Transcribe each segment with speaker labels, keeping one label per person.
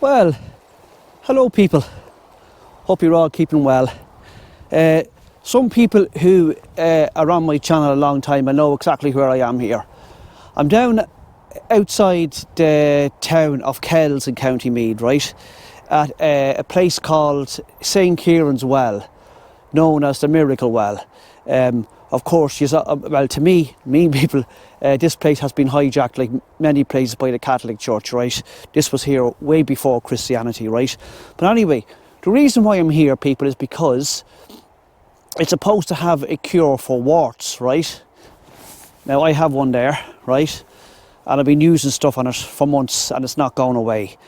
Speaker 1: Well, hello people. Hope you're all keeping well. Some people who are on my channel a long time will know exactly where I am here. I'm down outside the town of Kells in County Meath, right? At a place called St. Kieran's Well, known as the Miracle Well. Of course, well, to me people, this place has been hijacked like many places by the Catholic Church, right? This was here way before Christianity, right? But anyway, the reason why I'm here, people, is because it's supposed to have a cure for warts, right? Now, I have one there, right? And I've been using stuff on it for months and it's not going away.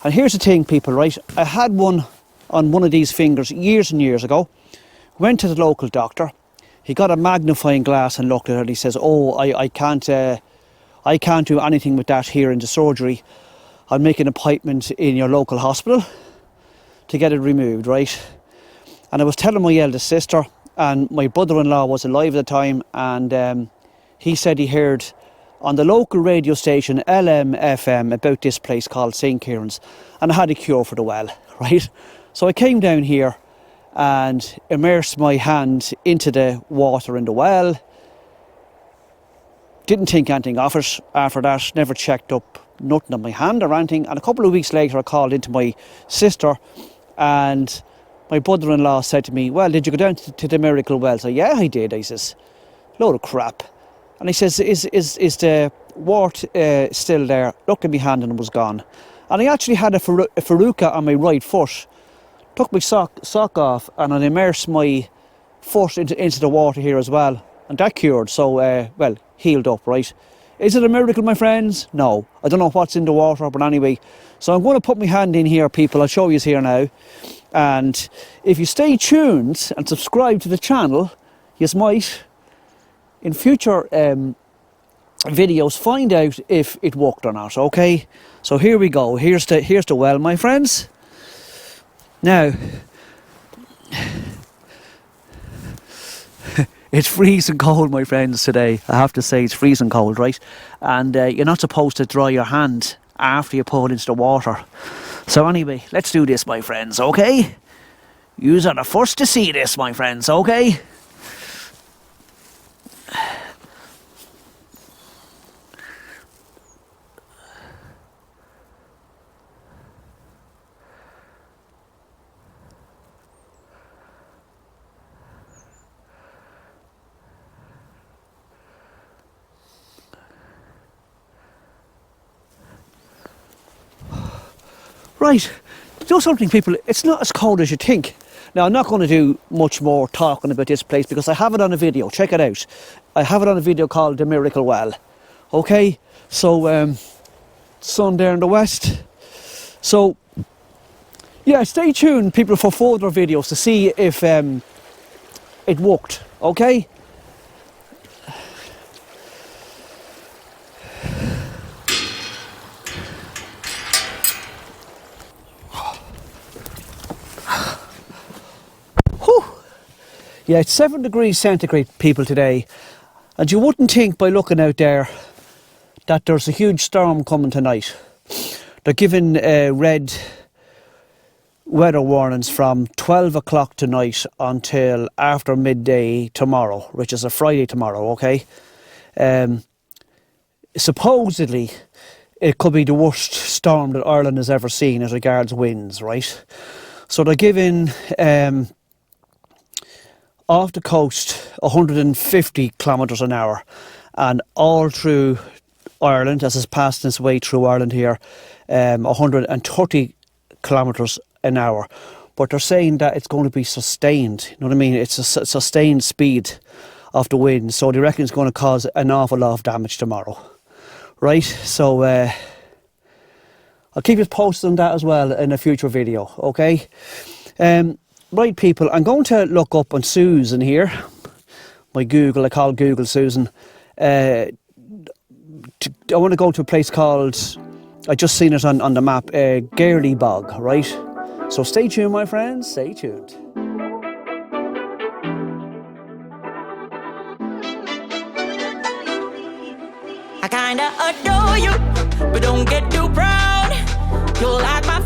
Speaker 1: And here's the thing, people, right? I had one on one of these fingers years and years ago. Went to the local doctor. He got a magnifying glass and looked at it and he says, oh, I can't do anything with that here in the surgery. I'll make an appointment in your local hospital to get it removed, right? And I was telling my eldest sister, and my brother-in-law was alive at the time, and he said he heard on the local radio station LMFM about this place called St. Kieran's, and I had a cure for the well, right? So I came down here and immersed my hand into the water in the well. Didn't think anything of it after that, never checked up nothing on my hand or anything. And a couple of weeks later I called into my sister, and my brother-in-law said to me, well, did you go down to the Miracle Well? So yeah, I did. I says, load of crap. And he says, is the wart still there? Looked at my hand and it was gone. And I actually had a verruca on my right foot. Took my sock off and I immersed my foot into the water here as well. And that cured, so, well, healed up, right? Is it a miracle, my friends? No. I don't know what's in the water, but anyway. So I'm going to put my hand in here, people. I'll show you here now. And if you stay tuned and subscribe to the channel, you might, in future videos, find out if it worked or not, okay? So here we go. Here's the well, my friends. Now, it's freezing cold, my friends, today. I have to say, it's freezing cold, right? And you're not supposed to dry your hand after you pour it into the water. So anyway, let's do this, my friends, okay? Yous are the first to see this, my friends, okay? Right, do something, people. It's not as cold as you think. Now, I'm not going to do much more talking about this place because I have it on a video. Check it out. I have it on a video called The Miracle Well. Okay, so sun there in the west. So yeah, stay tuned, people, for further videos to see if it worked. Okay. Yeah, it's 7 degrees centigrade, people, today. And you wouldn't think by looking out there that there's a huge storm coming tonight. They're giving red weather warnings from 12 o'clock tonight until after midday tomorrow, which is a Friday tomorrow, okay? Supposedly, it could be the worst storm that Ireland has ever seen as regards winds, right? So they're giving off the coast 150 kilometres an hour, and all through Ireland, as it's passing its way through Ireland here, 130 kilometres an hour. But they're saying that it's going to be sustained, you know what I mean? It's a sustained speed of the wind, so they reckon it's going to cause an awful lot of damage tomorrow, right? So I'll keep you posted on that as well in a future video, okay? Right, people, I'm going to look up on Susan here, my Google. I call Google Susan. I want to go to a place called, I just seen it on the map, Girley Bog, right? So stay tuned, my friends, stay tuned.
Speaker 2: I kinda adore you, but don't get too proud. You'll like my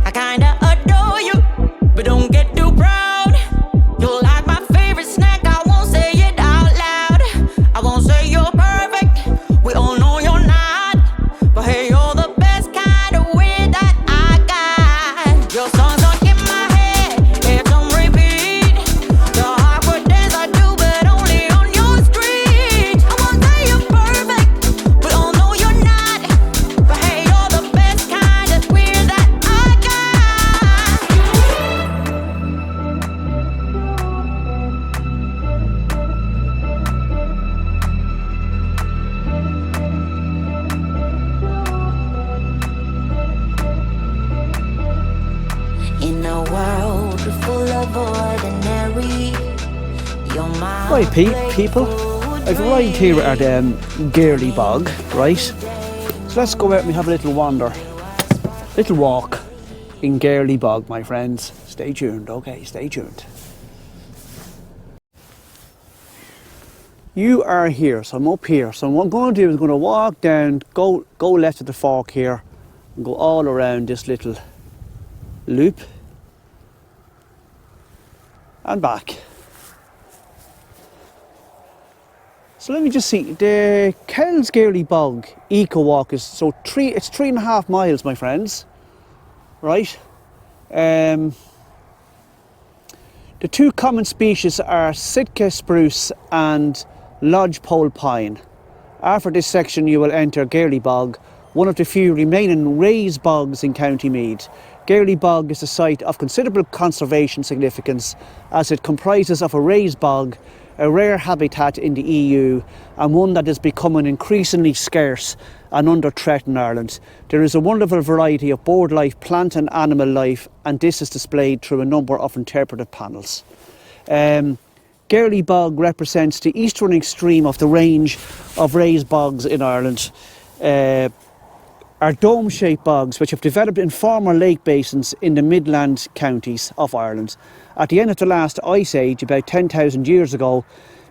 Speaker 2: I kinda adore you, but don't get too proud. You're like my favorite snack, I won't say it out loud. I won't say you're perfect, we all know you're not. But hey, you're the best kind of weird that I got. Your songs are in my head, it's on repeat. The awkward dance I do, but only on your street. I won't say you're perfect, we all know you're not. But hey, you're the best kind of weird that I got. In a world full of ordinary, you're my
Speaker 1: Right, people, I've arrived here at Girley Bog, right? So let's go out and have a little wander, little walk in Girley Bog, my friends. Stay tuned, okay, stay tuned. You are here, so I'm up here. So what I'm going to do is I'm going to walk down, go left at the fork here, and go all around this little loop and back. So let me just see, the Kells Girley Bog Eco Walk is it's 3.5 miles, my friends, right? The two common species are Sitka spruce and lodgepole pine. After this section you will enter Girley Bog, one of the few remaining raised bogs in County Meath. Girley Bog is a site of considerable conservation significance as it comprises of a raised bog, a rare habitat in the EU and one that is becoming increasingly scarce and under threat in Ireland. There is a wonderful variety of bird life, plant and animal life, and this is displayed through a number of interpretive panels. Girley Bog represents the eastern extreme of the range of raised bogs in Ireland. Are dome-shaped bogs which have developed in former lake basins in the Midland counties of Ireland. At the end of the last ice age, about 10,000 years ago,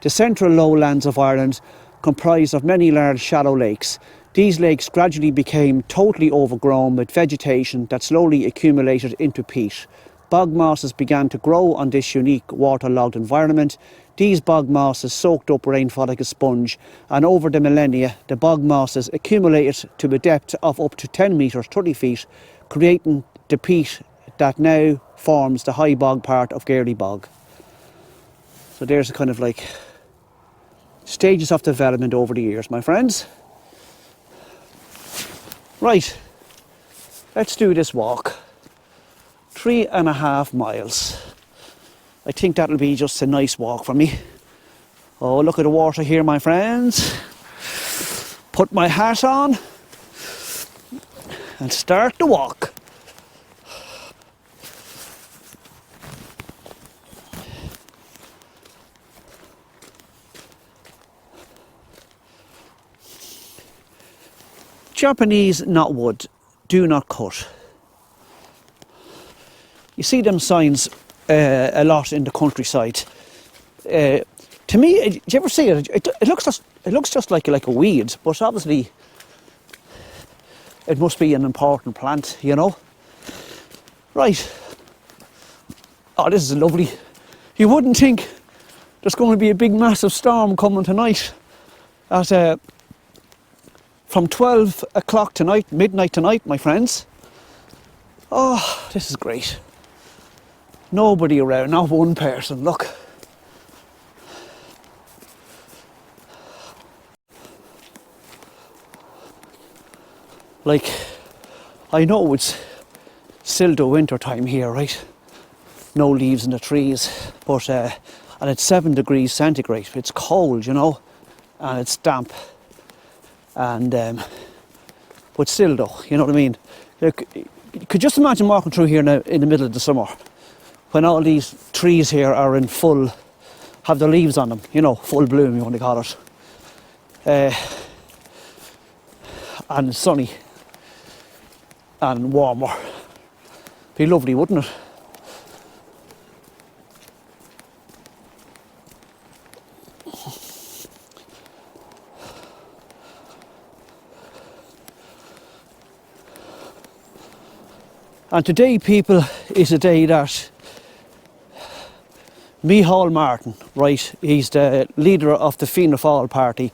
Speaker 1: the central lowlands of Ireland comprised of many large shallow lakes. These lakes gradually became totally overgrown with vegetation that slowly accumulated into peat. Bog mosses began to grow on this unique waterlogged environment. These bog mosses soaked up rainfall like a sponge, and over the millennia the bog mosses accumulated to a depth of up to 10 metres, 30 feet, creating the peat that now forms the high bog part of Girley Bog. So there's a kind of like stages of development over the years, my friends. Right, let's do this walk. 3.5 miles. I think that'll be just a nice walk for me. Oh, look at the water here, my friends. Put my hat on and start the walk. Japanese knotwood, do not cut. You see them signs a lot in the countryside. To me, do you ever see it? It looks just like a weed, but obviously it must be an important plant, you know. Right. Oh, this is lovely. You wouldn't think there's going to be a big massive storm coming tonight at from 12 o'clock tonight, midnight tonight, my friends. Oh, this is great. Nobody around, not one person, look. Like, I know it's still the winter time here, right? No leaves in the trees, but and it's 7 degrees centigrade. It's cold, you know, and it's damp. And but still though, you know what I mean? Look, you could just imagine walking through here now in the middle of the summer, when all these trees here are in full, have their leaves on them, you know, full bloom, you want to call it. And sunny and warmer. Be lovely, wouldn't it? And today, people, is a day that Micheál Martin, right, he's the leader of the Fianna Fáil party,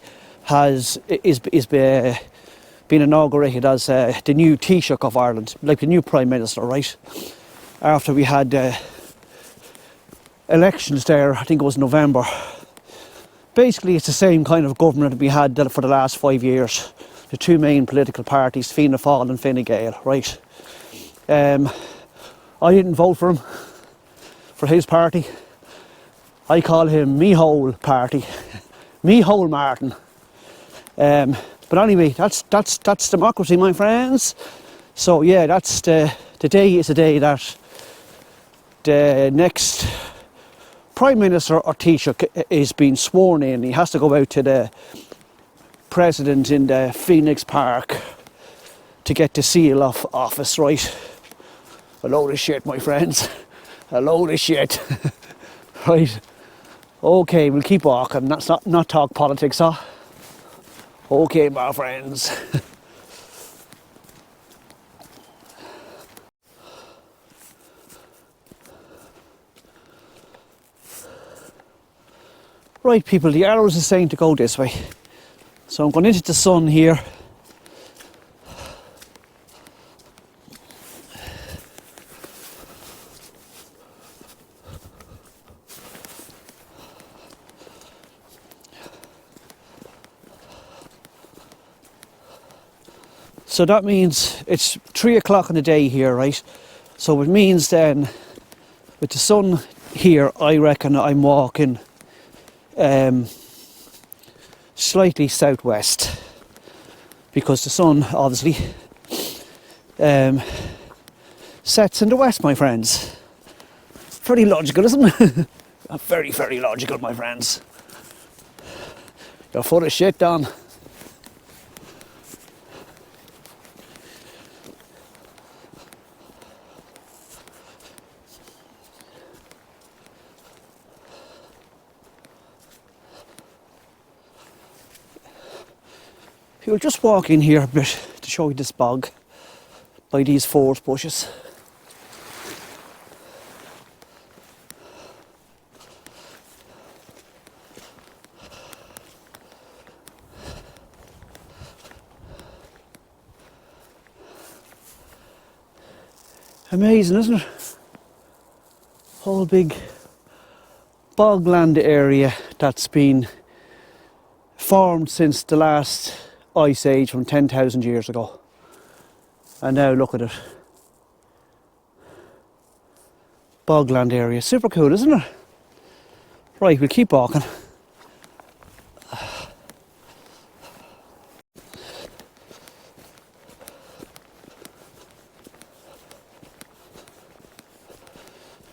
Speaker 1: is been inaugurated as the new Taoiseach of Ireland, like the new Prime Minister, right? After we had elections there, I think it was November. Basically, it's the same kind of government that we had for the last 5 years. The two main political parties, Fianna Fáil and Fine Gael, right? I didn't vote for him, for his party. I call him Micheál Party, Micheál Martin. But anyway, that's democracy, my friends. So yeah, that's today is the day that the next Prime Minister or Taoiseach is being sworn in. He has to go out to the President in the Phoenix Park to get the seal of office, right? A load of shit, my friends. A load of shit. Right. Okay, we'll keep walking. Let's not talk politics, huh? Okay, my friends. Right, people, the arrows are saying to go this way. So I'm going into the sun here. So that means it's 3 o'clock in the day here, right? So it means then, with the sun here, I reckon I'm walking slightly southwest, because the sun obviously sets in the west, my friends. Very logical, isn't it? Very, very logical, my friends. You're full of shit, Don. We'll just walk in here a bit to show you this bog by these forest bushes. Amazing, isn't it? Whole big bogland area that's been formed since the last ice age from 10,000 years ago. And now look at it. Bogland area. Super cool, isn't it? Right, we'll keep walking.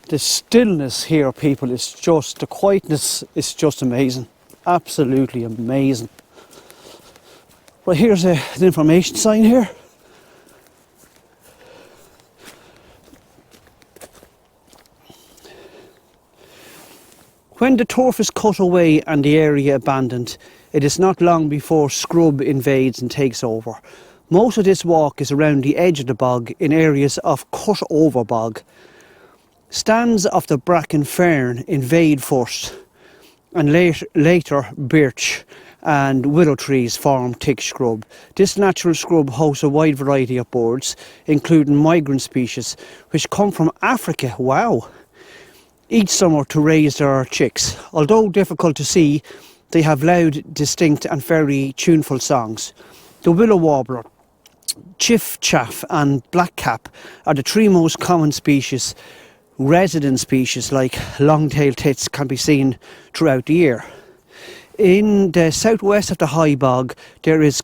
Speaker 1: The stillness here, people, is just, the quietness is just amazing. Absolutely amazing. Right, here's an information sign here. When the turf is cut away and the area abandoned, it is not long before scrub invades and takes over. Most of this walk is around the edge of the bog in areas of cut over bog. Stands of the bracken fern invade first, and later birch and willow trees form thick scrub. This natural scrub hosts a wide variety of birds, including migrant species, which come from Africa, wow, each summer to raise their chicks. Although difficult to see, they have loud, distinct and very tuneful songs. The willow warbler, chiff-chaff and blackcap are the three most common species. Resident species like long-tailed tits can be seen throughout the year. In the southwest of the high bog, there is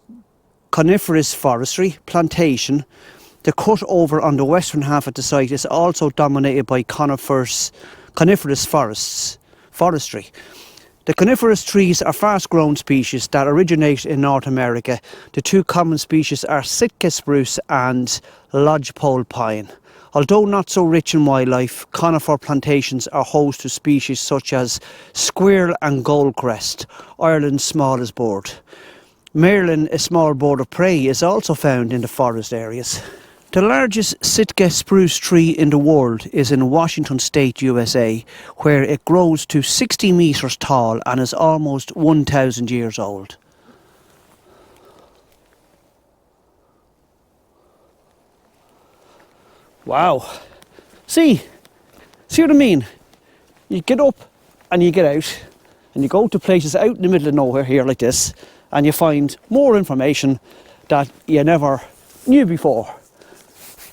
Speaker 1: coniferous forestry, plantation. The cut over on the western half of the site is also dominated by coniferous forestry. The coniferous trees are fast-grown species that originate in North America. The two common species are Sitka spruce and lodgepole pine. Although not so rich in wildlife, conifer plantations are host to species such as squirrel and goldcrest, Ireland's smallest bird. Merlin, a small bird of prey, is also found in the forest areas. The largest Sitka spruce tree in the world is in Washington State, USA, where it grows to 60 metres tall and is almost 1,000 years old. Wow. See what I mean? You get up and you get out and you go to places out in the middle of nowhere here like this, and you find more information that you never knew before.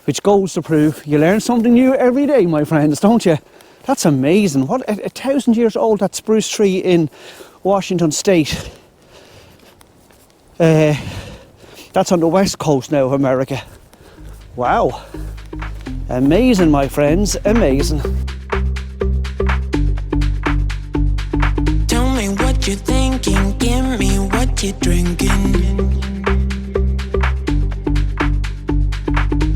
Speaker 1: Which goes to prove you learn something new every day, my friends, don't you? That's amazing. What, 1,000 years old, that spruce tree in Washington State. That's on the west coast now of America. Wow. Amazing, my friends, amazing.
Speaker 2: Tell me what you're thinking, give me what you're drinking.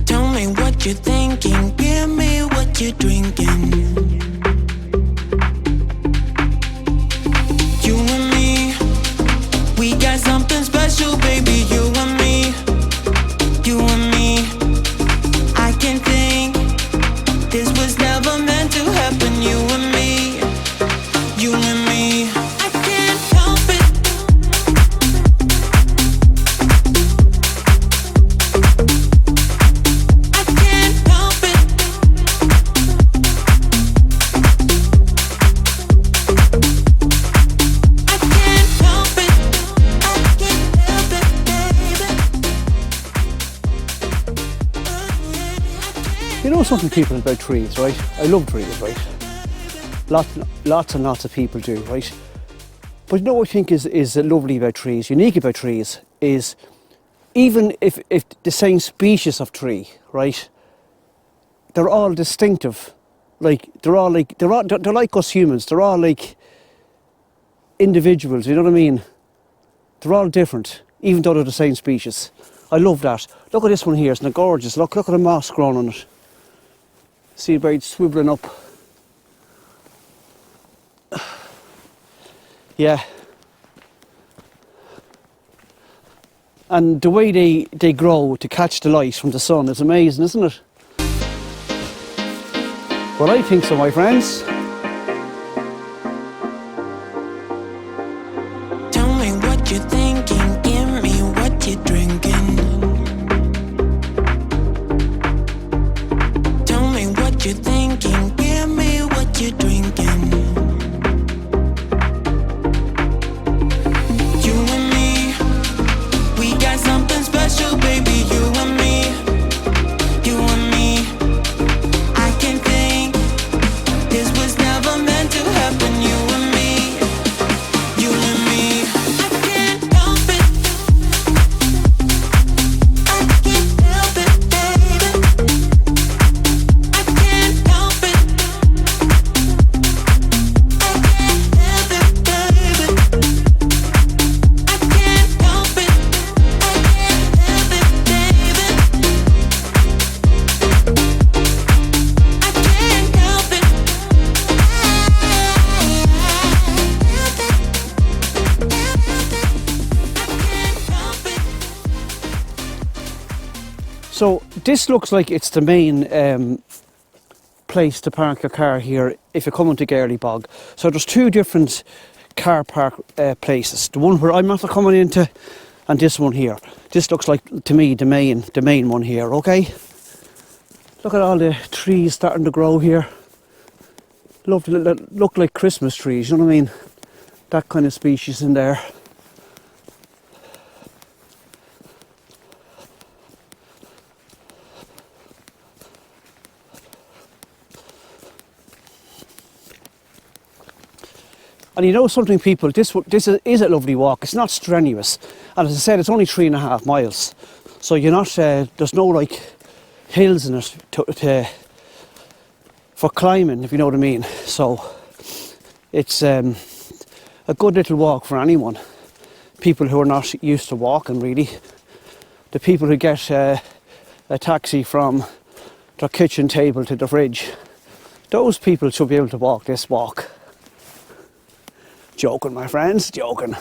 Speaker 2: Tell me what you're thinking, give me what you're drinking. You and me, we got something special, baby. You and me, you and me. I can think this was never meant to happen. You and me, you and me. I can't help it. I can't help it. I can't help it. I can't help it, baby.
Speaker 1: You know something, people, about trees, right? I love trees, right? Lots and lots of people do, right? But you know what I think is lovely about trees, unique about trees, is even if the same species of tree, right? They're all distinctive. Like they're like us humans. They're all like individuals. You know what I mean? They're all different, even though they're the same species. I love that. Look at this one here. Isn't it gorgeous? Look at the moss growing on it. See the birds swivelling up. Yeah. And the way they grow to catch the light from the sun is amazing, isn't it? Well, I think so, my friends.
Speaker 2: Tell me what you're thinking, give me what you're drinking. Tell me what you're thinking, give me what you're drinking. You and me, we got something special, baby. You and me, you and me. I can think this was never meant to happen. You and me, you and me. I can't help it. I can't help it, baby. I can't help it. I can't help it, baby. I can't help it. I can't help it, baby. I can't help it.
Speaker 1: So this looks like it's the main place to park your car here if you're coming to Girley Bog. So there's two different car park places. The one where I'm after coming into, and this one here. This looks like, to me, the main one here. Okay. Look at all the trees starting to grow here. Look like Christmas trees. You know what I mean? That kind of species in there. And you know something, people, this is a lovely walk. It's not strenuous. And as I said, it's only 3.5 miles. So you're not, there's no like hills in it for climbing, if you know what I mean. So it's a good little walk for anyone. People who are not used to walking, really. The people who get a taxi from their kitchen table to the fridge, those people should be able to walk this walk. Joking, my friends, joking.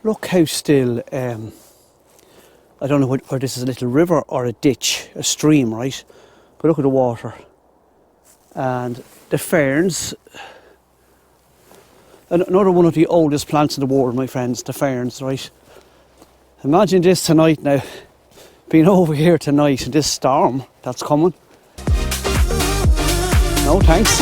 Speaker 1: Look how still I don't know whether this is a little river or a ditch, a stream, right? But look at the water. And the ferns, another one of the oldest plants in the world, my friends, the ferns, right? Imagine this tonight now, being over here tonight, this storm that's coming. No thanks.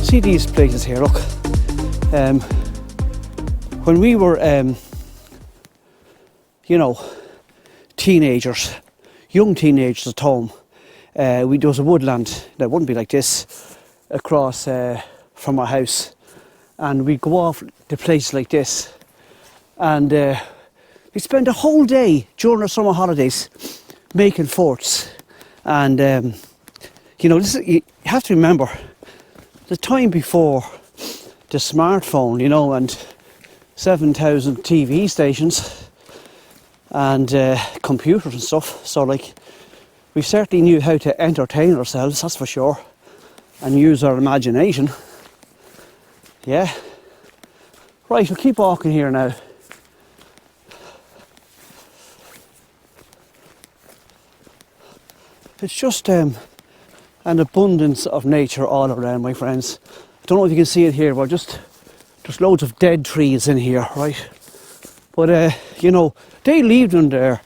Speaker 1: See these places here, look. When we were, teenagers, young teenagers at home, there was a woodland that wouldn't be like this across from our house, and we'd go off to places like this, and we'd spend a whole day during our summer holidays making forts. And you have to remember the time before the smartphone, and 7,000 TV stations and computers and stuff. So we certainly knew how to entertain ourselves, that's for sure, and use our imagination. Yeah. Right, we'll keep walking here now. It's just an abundance of nature all around, my friends. I don't know if you can see it here, but there's loads of dead trees in here, right? But they leave them there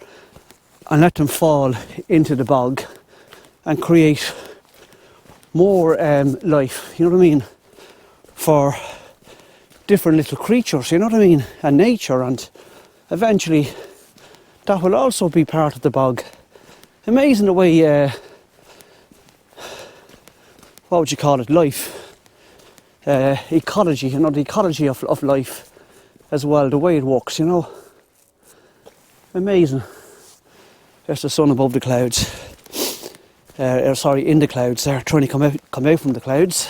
Speaker 1: and let them fall into the bog and create more life, you know what I mean, for different little creatures, you know what I mean, and nature, and eventually that will also be part of the bog. Amazing the way what would you call it, life, ecology, the ecology of life as well, the way it works, amazing. There's the sun above the clouds, in the clouds there, trying to come out from the clouds.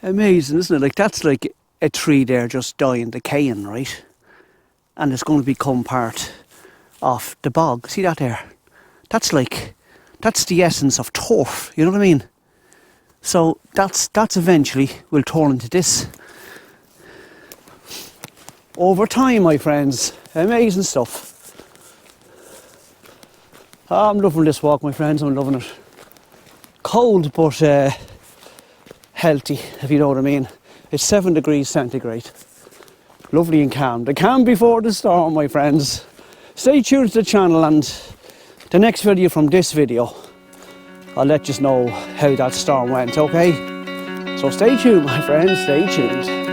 Speaker 1: Amazing, isn't it? That's like a tree there just dying, decaying, right? And it's going to become part of the bog. See that there? That's the essence of turf, you know what I mean? So that's eventually will turn into this. Over time, my friends, amazing stuff. I'm loving this walk, my friends, I'm loving it. Cold, but healthy, if you know what I mean. It's 7 degrees centigrade. Lovely and calm. The calm before the storm, my friends. Stay tuned to the channel, and the next video from this video, I'll let you know how that storm went, okay? So stay tuned, my friends, stay tuned.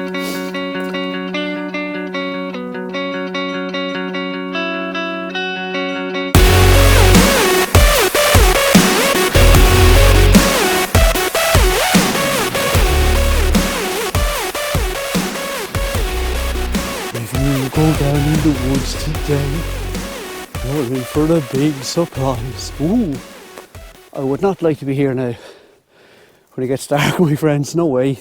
Speaker 1: Go down in the woods today, you're in for a big surprise. Ooh, I would not like to be here now when it gets dark, my friends, no way.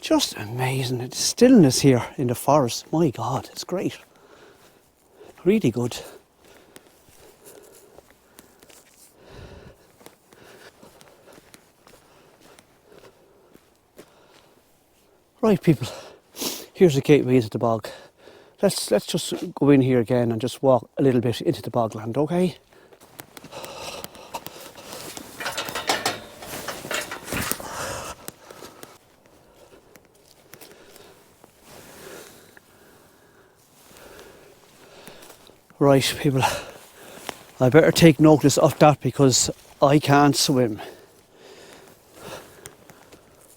Speaker 1: Just amazing, the stillness here in the forest, my God, it's great. Really good. Right, people, here's the gateway into the bog. Let's just go in here again and just walk a little bit into the bogland, okay? Right, people, I better take notice of that because I can't swim.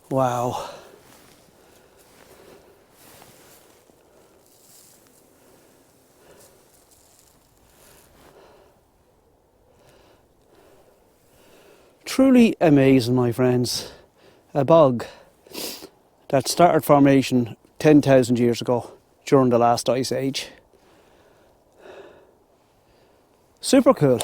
Speaker 1: Wow. Truly amazing, my friends. A bog that started formation 10,000 years ago during the last ice age. Super cool.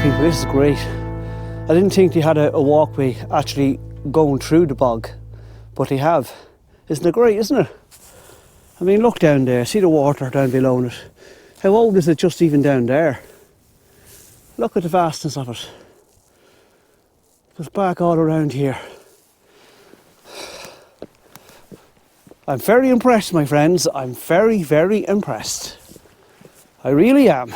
Speaker 1: People, this is great. I didn't think they had a walkway actually going through the bog, but they have. Isn't it great, isn't it? I mean, look down there, see the water down below it. How old is it just even down there? Look at the vastness of it. Goes back all around here. I'm very impressed, my friends. I'm very, very impressed. I really am.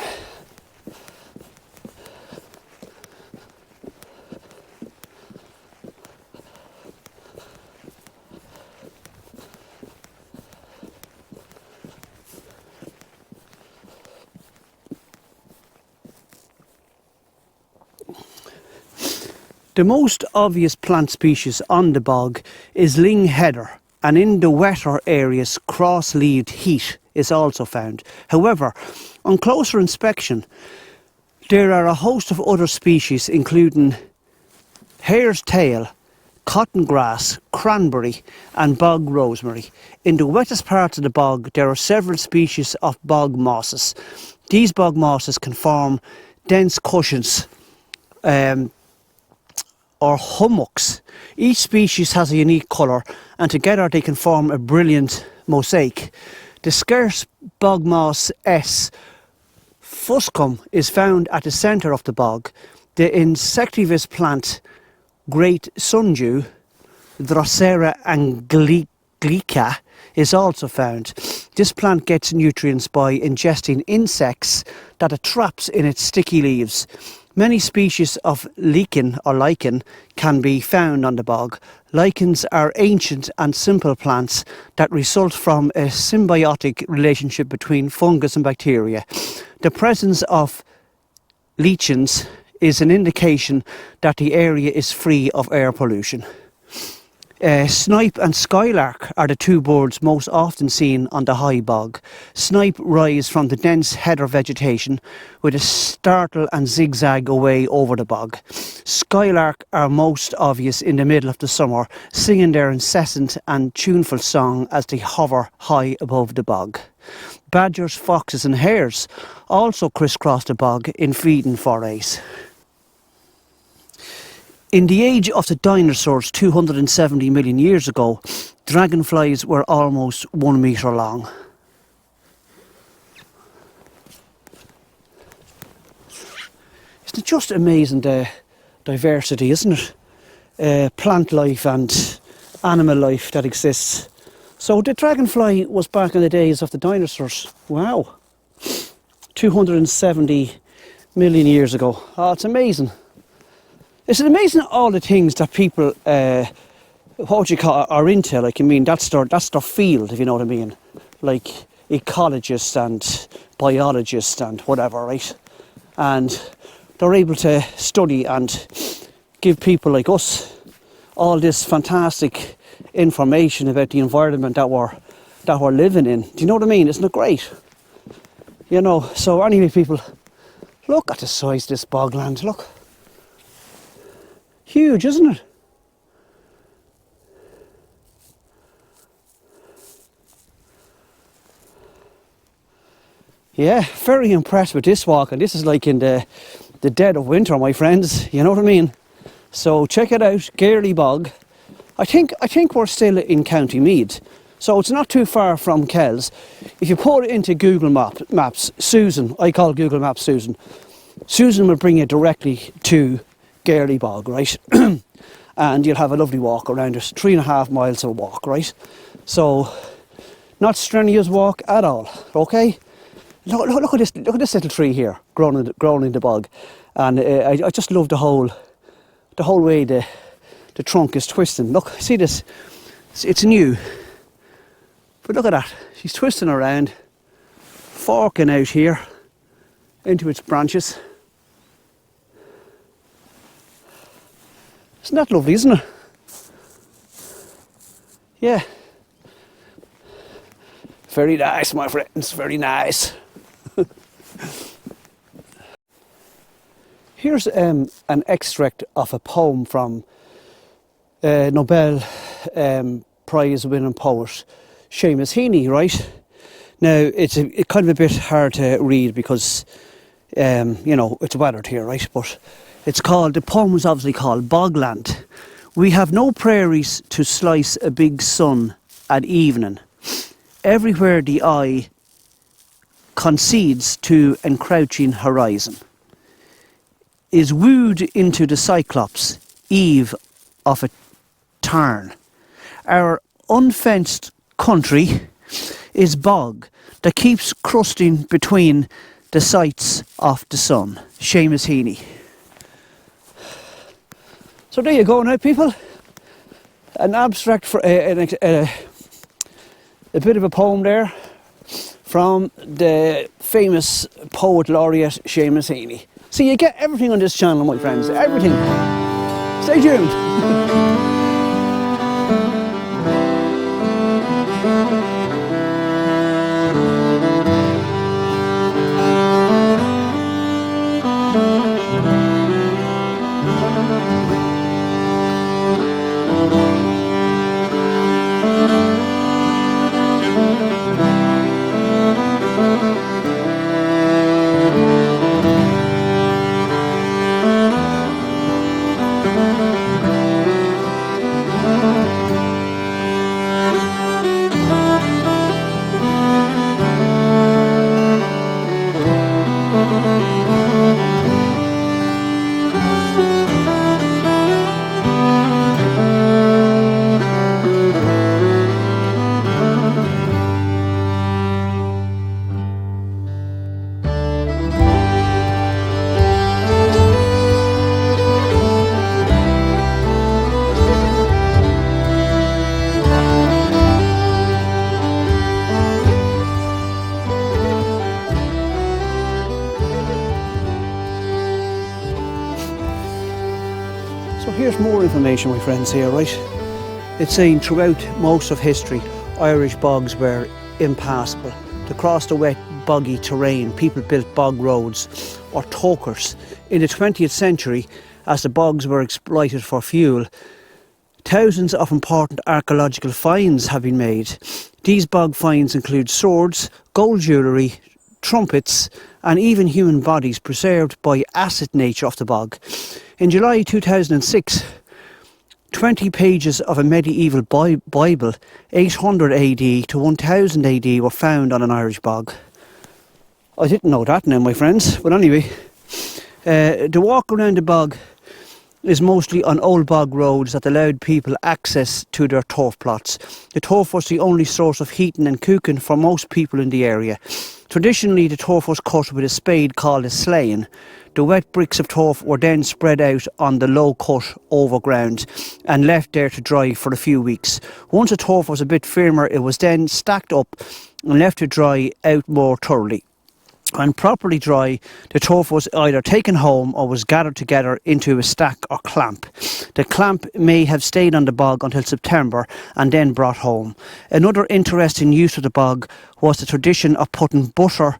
Speaker 1: The most obvious plant species on the bog is ling heather, and in the wetter areas cross-leaved heath is also found. However, on closer inspection, there are a host of other species including hare's tail, cotton grass, cranberry and bog rosemary. In the wettest parts of the bog there are several species of bog mosses. These bog mosses can form dense cushions or hummocks. Each species has a unique colour and together they can form a brilliant mosaic. The scarce bog moss S. fuscum is found at the centre of the bog. The insectivorous plant Great Sundew, Drosera anglica, is also found. This plant gets nutrients by ingesting insects that it traps in its sticky leaves. Many species of lichen can be found on the bog. Lichens are ancient and simple plants that result from a symbiotic relationship between fungus and bacteria. The presence of lichens is an indication that the area is free of air pollution. Snipe and skylark are the two birds most often seen on the high bog. Snipe rise from the dense heather vegetation with a startle and zigzag away over the bog. Skylark are most obvious in the middle of the summer, singing their incessant and tuneful song as they hover high above the bog. Badgers, foxes and hares also crisscross the bog in feeding forays. In the age of the dinosaurs 270 million years ago, dragonflies were almost 1 metre long. Isn't it just amazing the diversity, isn't it? Plant life and animal life that exists. So the dragonfly was back in the days of the dinosaurs. Wow. 270 million years ago. Oh, it's amazing. It's amazing all the things that people, what would you call it, are into. Like, I mean, that's their field, if you know what I mean. Like ecologists and biologists and whatever, right? And they're able to study and give people like us all this fantastic information about the environment that we're living in. Do you know what I mean? Isn't it great? You know, so anyway, people, look at the size of this bogland, look. Huge, isn't it? Yeah, very impressed with this walk, and this is like in the the dead of winter, my friends, you know what I mean? So check it out, Girley Bog. I think we're still in County Meath, so it's not too far from Kells. If you put it into Google Maps, Susan, I call Google Maps Susan, Susan will bring you directly to Girley Bog, right? And you'll have a lovely walk around it, 3.5 miles of a walk, right? So, not strenuous walk at all, okay? Look at this little tree here, growing in the bog. And I just love the whole way the trunk is twisting. Look, see this? It's new. But look at that. She's twisting around, forking out here into its branches. Isn't that lovely, isn't it? Yeah. Very nice, my friends, very nice. Here's an extract of a poem from Nobel Prize winning poet Seamus Heaney, right? Now, it's kind of a bit hard to read because, you know, it's weathered here, right? But the poem was obviously called Bogland. We have no prairies to slice a big sun at evening. Everywhere the eye concedes to encroaching horizon is wooed into the cyclops eve of a tarn. Our unfenced country is bog that keeps crusting between the sights of the sun. Seamus Heaney. So there you go now, people. An abstract for a bit of a poem there from the famous poet laureate Seamus Heaney. So you get everything on this channel, my friends, everything. Stay tuned. So here's more information, my friends, here, right? It's saying throughout most of history, Irish bogs were impassable. To cross the wet, boggy terrain, people built bog roads or tokers. In the 20th century, as the bogs were exploited for fuel, thousands of important archaeological finds have been made. These bog finds include swords, gold jewellery, trumpets, and even human bodies preserved by acid nature of the bog. In July 2006, 20 pages of a medieval Bible, 800 AD to 1000 AD, were found on an Irish bog. I didn't know that now, my friends, but anyway. The walk around the bog is mostly on old bog roads that allowed people access to their turf plots. The turf was the only source of heating and cooking for most people in the area. Traditionally, the turf was cut with a spade called a slaying. The wet bricks of turf were then spread out on the low-cut overground and left there to dry for a few weeks. Once the turf was a bit firmer, it was then stacked up and left to dry out more thoroughly. When properly dry, the turf was either taken home or was gathered together into a stack or clamp. The clamp may have stayed on the bog until September and then brought home. Another interesting use of the bog was the tradition of putting butter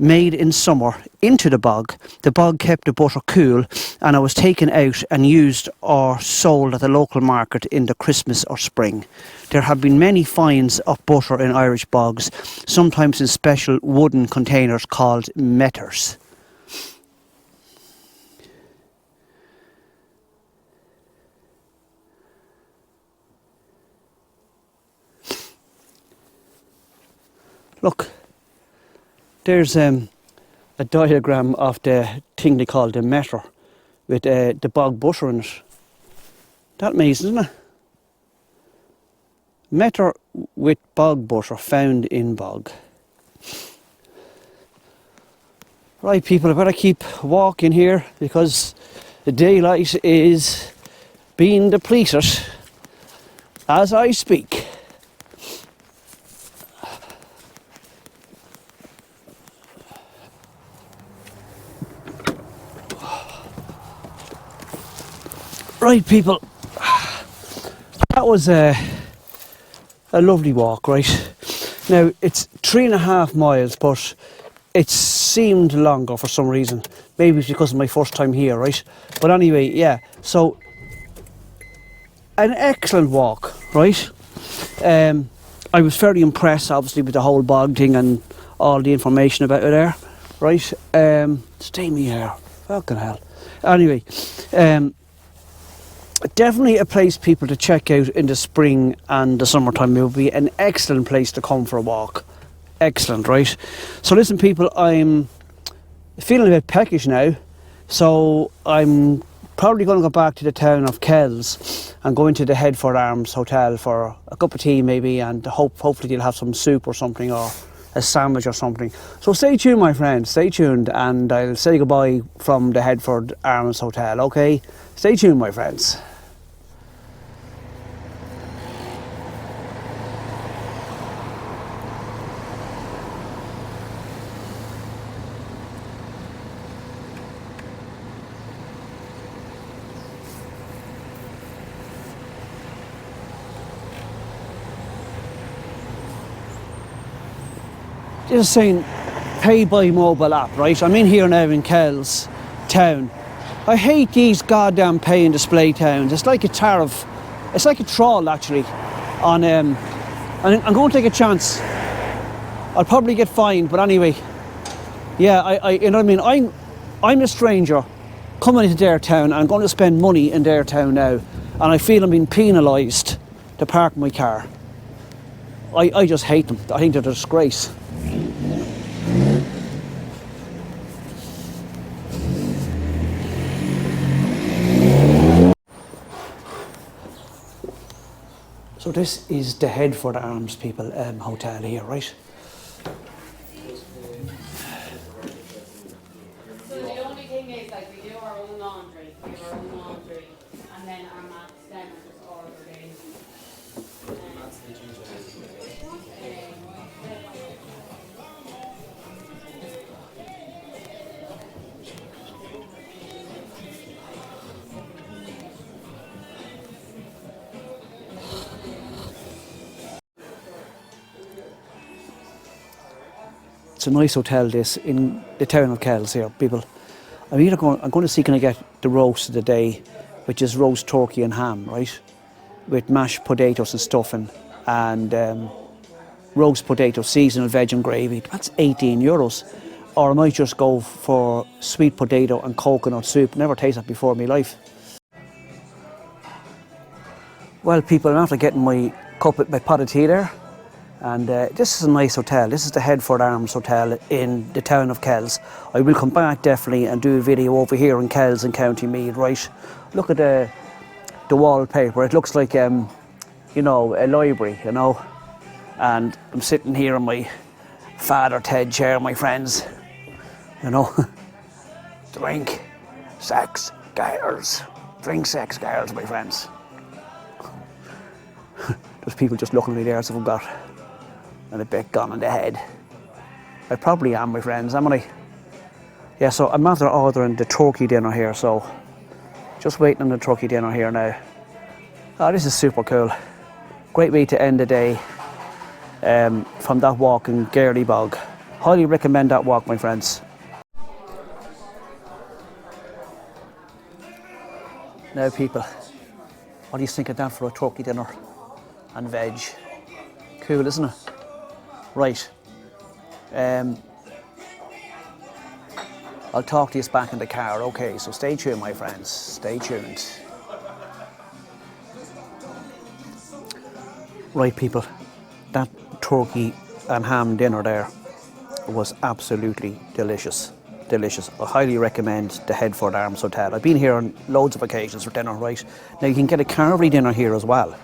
Speaker 1: made in summer into the bog. The bog kept the butter cool and it was taken out and used or sold at the local market in the Christmas or spring. There have been many finds of butter in Irish bogs, sometimes in special wooden containers called metters. Look, there's a diagram of the thing they call the meter with the bog butter in it. That amazing, isn't it? Meter with bog butter found in bog. Right, people, I better keep walking here because the daylight is being depleted as I speak. Right, people, that was a lovely walk, right? Now, it's 3.5 miles, but it seemed longer for some reason. Maybe it's because of my first time here, right? But anyway, yeah, so an excellent walk, right? I was very impressed, obviously, with the whole bog thing and all the information about it there, right? Stay me here, fucking hell. Anyway, definitely a place, people, to check out in the spring and the summertime. It would be an excellent place to come for a walk. Excellent, right? So listen, people, I'm feeling a bit peckish now, so I'm probably going to go back to the town of Kells and go into the Headford Arms Hotel for a cup of tea maybe, and hopefully they'll have some soup or something, or a sandwich or something. So stay tuned, my friends, stay tuned, and I'll say goodbye from the Headford Arms Hotel, okay? Stay tuned, my friends. Just saying, pay by mobile app, right? I'm in here now in Kells town. I hate these goddamn pay and display towns. It's like a tariff. It's like a troll, actually. On I'm going to take a chance. I'll probably get fined, but anyway. Yeah, I you know what I mean? I'm a stranger coming into their town, and I'm going to spend money in their town now, and I feel I'm being penalised to park my car. I just hate them. I think they're a disgrace. So this is the Headford Arms people hotel here, right?
Speaker 3: So the only thing is, like, we do our own laundry, and then our mats then are just ordered in.
Speaker 1: It's a nice hotel, this, in the town of Kells here, people. I'm going to see, can I get the roast of the day, which is roast turkey and ham, right? With mashed potatoes and stuffing, and roast potato, seasonal veg and gravy. That's €18. Or I might just go for sweet potato and coconut soup. Never tasted that before in my life. Well, people, I'm after getting my pot of tea there. And this is a nice hotel. This is the Headford Arms Hotel in the town of Kells. I will come back definitely and do a video over here in Kells in County Meath, right? Look at the wallpaper. It looks like, you know, a library, you know. And I'm sitting here in my Father Ted chair, my friends. You know, drink, sex, girls. Drink, sex, girls, my friends. There's people just looking at me there as if I've got and a bit gone in the head. I probably am, my friends, am I? Yeah, so I'm after ordering the turkey dinner here, so just waiting on the turkey dinner here now. Oh, this is super cool. Great way to end the day from that walk in Girley Bog. Highly recommend that walk, my friends. Now, people, what do you think of that for a turkey dinner and veg? Cool, isn't it? Right. I'll talk to you back in the car. Okay, so stay tuned, my friends. Stay tuned. Right, people, that turkey and ham dinner there was absolutely delicious. Delicious. I highly recommend the Headford Arms Hotel. I've been here on loads of occasions for dinner, right? Now you can get a carvery dinner here as well,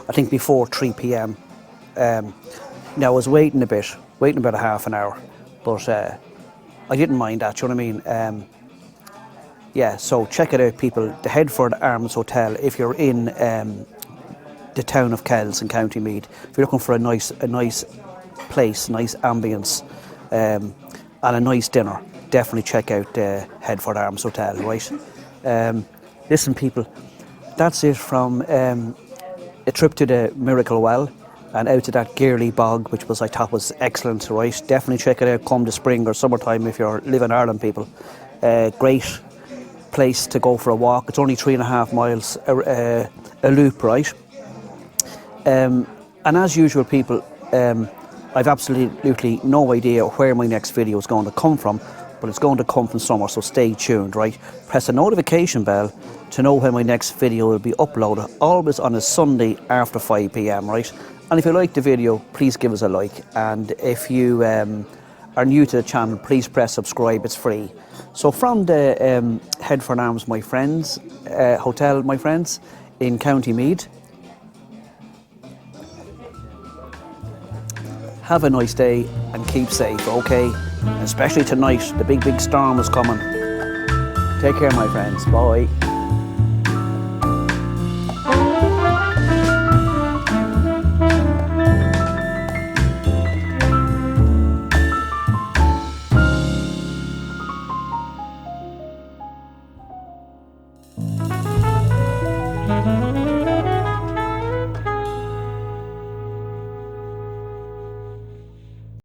Speaker 1: I think before 3 p.m. Now I was waiting about a half an hour, but I didn't mind that, you know what I mean? Yeah, so check it out, people. The Headford Arms Hotel, if you're in the town of Kells in County Meath, if you're looking for a nice place, nice ambience, and a nice dinner, definitely check out the Headford Arms Hotel, right? Listen, people, that's it from a trip to the Miracle Well and out to that Girley Bog, which I thought was excellent, right? Definitely check it out come the spring or summertime if you're living in Ireland, people. Great place to go for a walk. It's only 3.5 miles a loop, right? And as usual, people, I've absolutely no idea where my next video is going to come from, but it's going to come from somewhere, so stay tuned, right? Press the notification bell to know when my next video will be uploaded, always on a Sunday after 5 p.m, right? And if you like the video, please give us a like, and if you are new to the channel, please press subscribe, it's free. So from the Headford Arms, my friends, hotel, my friends, in County Meath, have a nice day and keep safe, okay? Especially tonight, the big storm is coming. Take care, my friends. Bye.